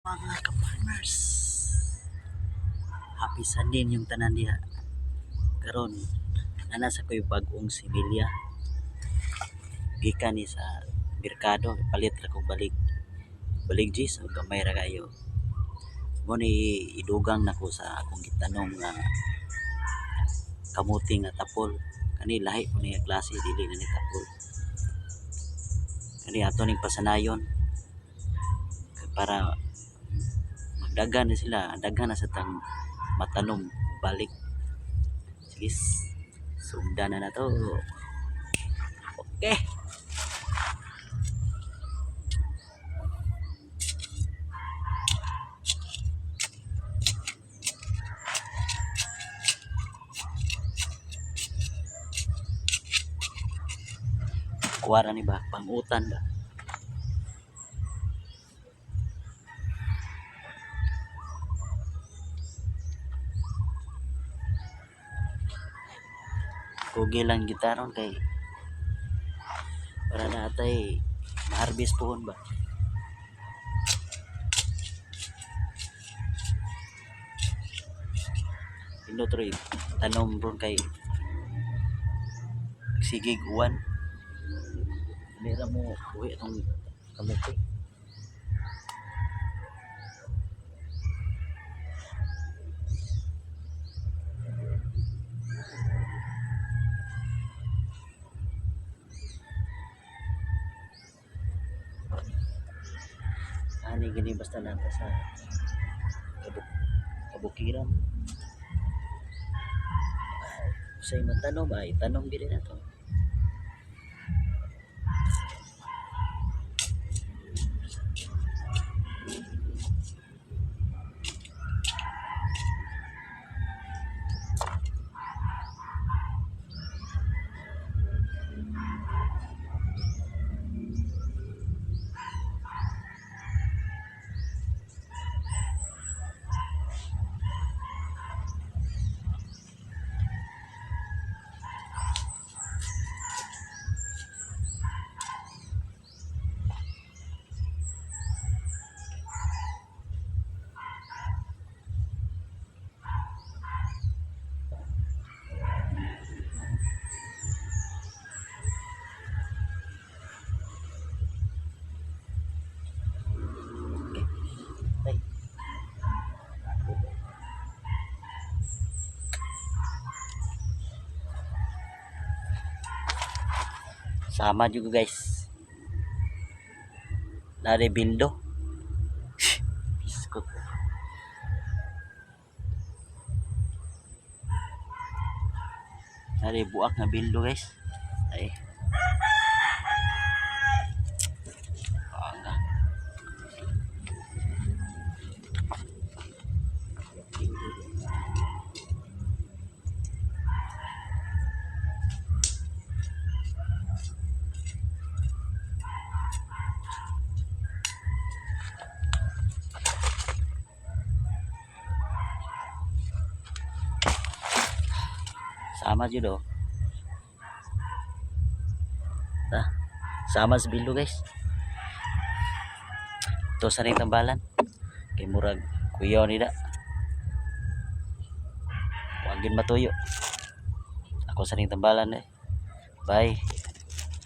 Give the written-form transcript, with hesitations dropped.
Mga ka-farmers, happy Sunday yung tanan diha. Karon nasa ko'y bag-ong similya gikan ni sa merkado, palit ra kog balig so gamay ra kayo. Mo ni idugang nako sa akong gitanong nga kamuti nga tapol. Kani lahi po niya klase, dili na ni tapol. Kani ato ning pasanayon para magdagan na sila, daghan na sa tang matanom balik. Sige, sundan na to. Okay. Kuwara ni ba pangutan ba? Kugi lang gitaron kay para natay ma-harvest pohon ba. Pinutroy tanom bron kay sigig uwan. Nira mo uwi itong kamuti. Ani gini basta nata sa kabukiran. Say matanom ay tanom gini na to. Sama juga guys. Nari bildo. Biskut. Nari buak na bildo guys. Ay. Bangga. Sama juga do. Tah, sama sa bildo guys. Ito sa ring tambalan. Kay murag kuyaw nila. Wagin matuyo. Ako sa ring tambalan eh. Bye.